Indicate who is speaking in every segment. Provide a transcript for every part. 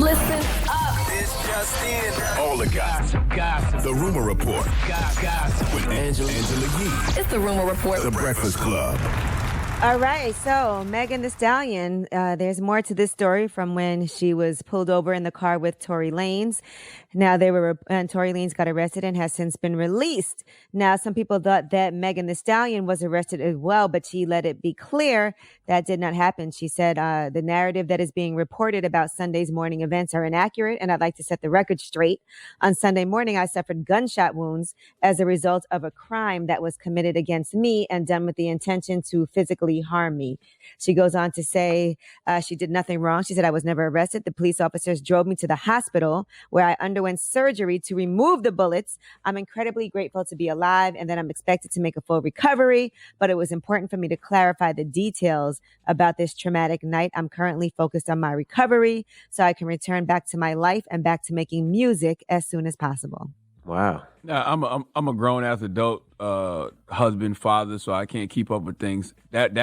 Speaker 1: Listen up.
Speaker 2: This just in.
Speaker 3: All the gossip. The Rumor Report. Gossip. With Angela Yee.
Speaker 1: It's the Rumor Report.
Speaker 3: The Breakfast Club.
Speaker 4: All right, so Megan Thee Stallion, there's more to this story from when she was pulled over in the car with Tory Lanez. Now and Tory Lanez got arrested and has since been released. Now, some people thought that Megan Thee Stallion was arrested as well, but she let it be clear that did not happen. She said, the narrative that is being reported about Sunday's morning events are inaccurate, and I'd like to set the record straight. On Sunday morning, I suffered gunshot wounds as a result of a crime that was committed against me and done with the intention to physically harm me. She goes on to say she did nothing wrong. She said, I was never arrested. The police officers drove me to the hospital where I underwent surgery to remove the bullets. I'm incredibly grateful to be alive and that I'm expected to make a full recovery, but it was important for me to clarify the details about this traumatic night. I'm currently focused on my recovery so I can return back to my life and back to making music as soon as possible.
Speaker 5: Wow.
Speaker 6: Now, I'm a grown ass adult husband, father, so I can't keep up with things. That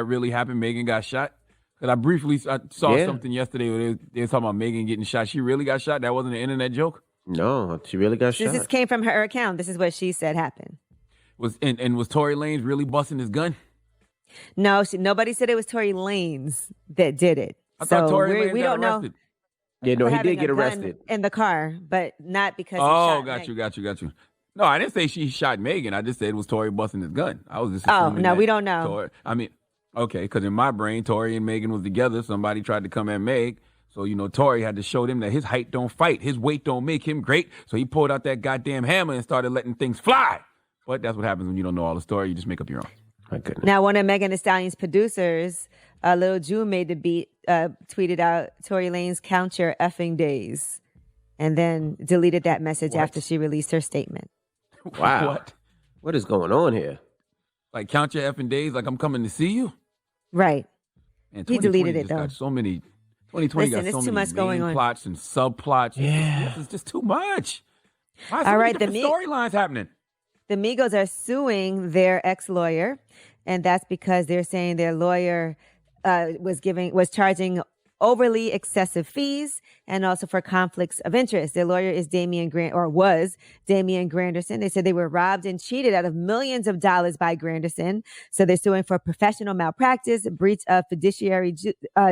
Speaker 6: really happened. Megan got shot. Cause I saw something yesterday where they was talking about Megan getting shot. She really got shot. That wasn't an internet joke.
Speaker 5: No, she really got shot.
Speaker 4: This came from her account. This is what she said happened.
Speaker 6: Was Tory Lanez really busting his gun?
Speaker 4: No, nobody said it was Tory Lanez that did it.
Speaker 6: I thought Tory Lanez
Speaker 4: we
Speaker 6: got
Speaker 4: don't
Speaker 6: arrested.
Speaker 4: know.
Speaker 5: Yeah, no, he did get arrested
Speaker 4: in the car, but not because.
Speaker 6: Got you. No, I didn't say she shot Megan. I just said it was Tory busting his gun. I was just.
Speaker 4: We don't know.
Speaker 6: Okay, because in my brain, Tory and Megan was together. Somebody tried to come at Meg, so Tory had to show them that his height don't fight, his weight don't make him great. So he pulled out that goddamn hammer and started letting things fly. But that's what happens when you don't know all the story. You just make up your own.
Speaker 5: My goodness.
Speaker 4: Now, one of Megan Thee Stallion's producers, Lil Ju, made the beat, tweeted out Tory Lanez count your effing days, and then deleted that message after she released her statement.
Speaker 5: Wow. What is going on here?
Speaker 6: Like count your effing days, like I'm coming to see you?
Speaker 4: Right.
Speaker 6: And
Speaker 4: he deleted it, though.
Speaker 6: Got so many, 2020 got so many main plots and subplots.
Speaker 5: Yeah.
Speaker 6: It's just too much. Why
Speaker 4: all right, the
Speaker 6: storylines happening?
Speaker 4: The Migos are suing their ex-lawyer, and that's because they're saying their lawyer was charging overly excessive fees and also for conflicts of interest. Their lawyer is was Damian Granderson. They said they were robbed and cheated out of millions of dollars by Granderson. So they're suing for professional malpractice, breach of fiduciary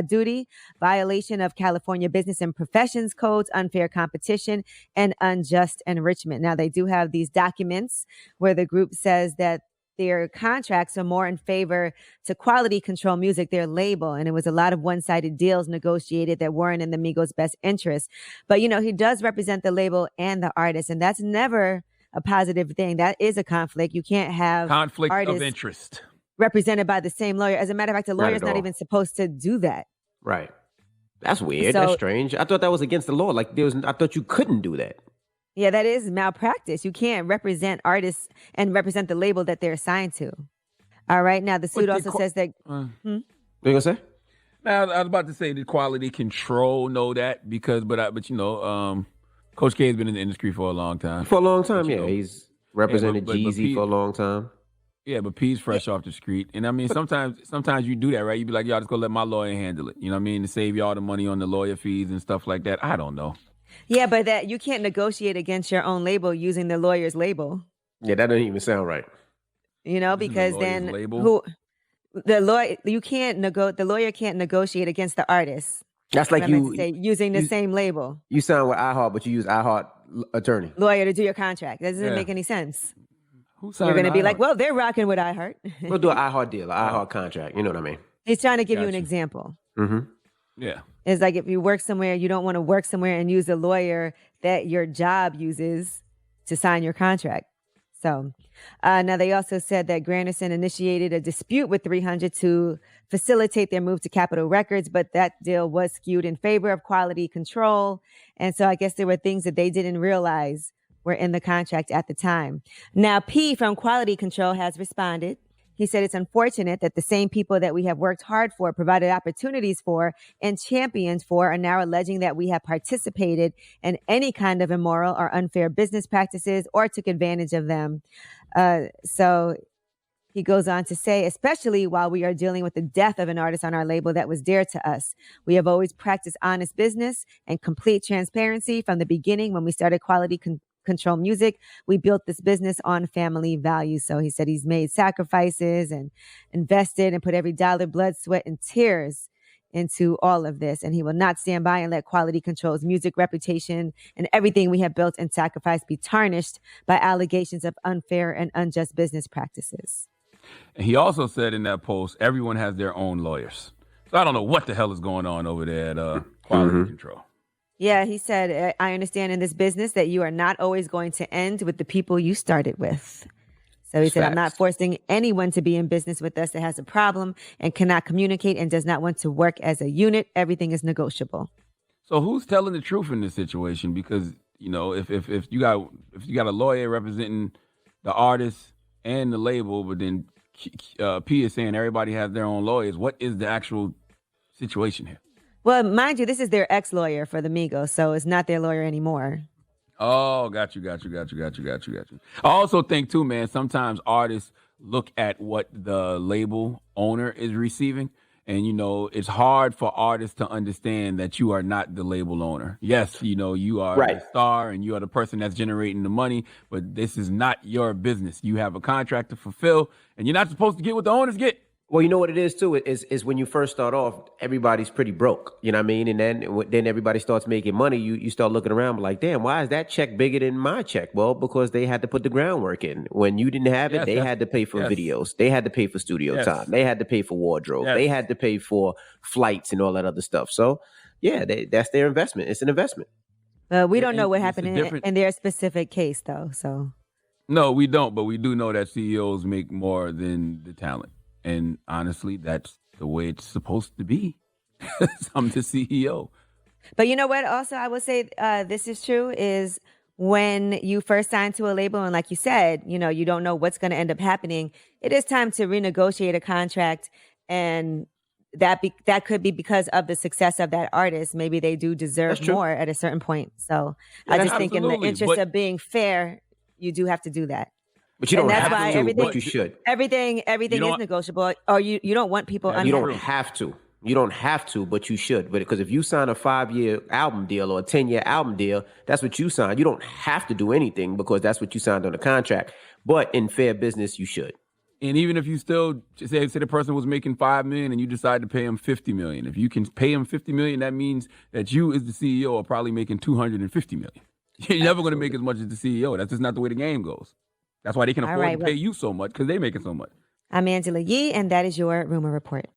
Speaker 4: duty, violation of California Business and Professions Codes, unfair competition, and unjust enrichment. Now, they do have these documents where the group says that their contracts are more in favor to Quality Control Music, their label. And it was a lot of one-sided deals negotiated that weren't in the Migos' best interest. But, he does represent the label and the artist. And that's never a positive thing. That is a conflict. You can't have
Speaker 6: conflict of interest
Speaker 4: represented by the same lawyer. As a matter of fact, the lawyer's not even supposed to do that.
Speaker 5: Right. That's weird. That's strange. I thought that was against the law. I thought you couldn't do that.
Speaker 4: Yeah, that is malpractice. You can't represent artists and represent the label that they're assigned to. All right. Now, the suit also says that...
Speaker 5: What are you going to say?
Speaker 6: Now, I was about to say, did Quality Control know that? Because, Coach K has been in the industry for a long time.
Speaker 5: For a long time, yeah. He's represented Jeezy for a long time.
Speaker 6: Yeah, but P's fresh off the street. And I mean, sometimes you do that, right? You be like, y'all just go let my lawyer handle it. You know what I mean? To save y'all the money on the lawyer fees and stuff like that. I don't know.
Speaker 4: Yeah, but that you can't negotiate against your own label using the lawyer's label.
Speaker 5: Yeah, that doesn't even sound right.
Speaker 4: Because then the lawyer can't negotiate against the artist.
Speaker 5: That's like
Speaker 4: using the same label.
Speaker 5: You sign with iHeart, but you use iHeart attorney.
Speaker 4: Lawyer to do your contract. That doesn't make any sense.
Speaker 6: You're
Speaker 4: going to be like, well, they're rocking with iHeart.
Speaker 5: We'll do an iHeart deal, an iHeart contract. You know what I mean?
Speaker 4: He's trying to give you an example.
Speaker 5: Mm-hmm.
Speaker 6: Yeah.
Speaker 4: It's like if you work somewhere, you don't want to work somewhere and use a lawyer that your job uses to sign your contract. So now they also said that Granderson initiated a dispute with 300 to facilitate their move to Capitol Records, but that deal was skewed in favor of Quality Control. And so I guess there were things that they didn't realize were in the contract at the time. Now, P from Quality Control has responded. He said it's unfortunate that the same people that we have worked hard for, provided opportunities for, and championed for are now alleging that we have participated in any kind of immoral or unfair business practices or took advantage of them. So He goes on to say, especially while we are dealing with the death of an artist on our label that was dear to us. We have always practiced honest business and complete transparency from the beginning. When we started Quality Control Music, we built this business on family values. So he said he's made sacrifices and invested and put every dollar, blood, sweat, and tears into all of this. And he will not stand by and let Quality Control's music reputation and everything we have built and sacrificed be tarnished by allegations of unfair and unjust business practices.
Speaker 6: And he also said in that post, everyone has their own lawyers. So I don't know what the hell is going on over there at Quality Control.
Speaker 4: Yeah, he said, I understand in this business that you are not always going to end with the people you started with. So he said, I'm not forcing anyone to be in business with us that has a problem and cannot communicate and does not want to work as a unit. Everything is negotiable.
Speaker 6: So who's telling the truth in this situation? Because, you know, if you got a lawyer representing the artist and the label, but then P is saying everybody has their own lawyers, what is the actual situation here?
Speaker 4: Well, mind you, this is their ex-lawyer for the Migos, so it's not their lawyer anymore.
Speaker 6: Oh, got you. I also think too, man, sometimes artists look at what the label owner is receiving. And, you know, it's hard for artists to understand that you are not the label owner. Yes, you know, you are the star and you are the person that's generating the money, but this is not your business. You have a contract to fulfill and you're not supposed to get what the owners get.
Speaker 5: Well, you know what it is, too, is when you first start off, everybody's pretty broke, you know what I mean? And then everybody starts making money. You start looking around like, damn, why is that check bigger than my check? Well, because they had to put the groundwork in. When you didn't have it, they had to pay for videos. They had to pay for studio time. They had to pay for wardrobe. They had to pay for flights and all that other stuff. So, yeah, that's their investment. It's an investment.
Speaker 4: We don't know what happened in their specific case, though. So
Speaker 6: no, we don't. But we do know that CEOs make more than the talent. And honestly, that's the way it's supposed to be. I'm the CEO.
Speaker 4: But you know what? Also, I would say this is true is when you first sign to a label and like you said, you know, you don't know what's going to end up happening. It is time to renegotiate a contract. And that could be because of the success of that artist. Maybe they do deserve more at a certain point. So I just think in the interest of being fair, you do have to do that.
Speaker 5: But you don't have to, but you should.
Speaker 4: Everything is negotiable. Or you don't want people unhappy.
Speaker 5: You don't have to. You don't have to, but you should. But because if you sign a 5-year album deal or a 10-year album deal, that's what you signed. You don't have to do anything because that's what you signed on the contract. But in fair business, you should.
Speaker 6: And even if you still say the person was making $5 million and you decide to pay him $50 million, if you can pay him $50 million, that means that you as the CEO are probably making $250 million. You're never going to make as much as the CEO. That's just not the way the game goes. That's why they can afford to pay you so much, because they're making so much.
Speaker 4: I'm Angela Yee, and that is your Rumor Report.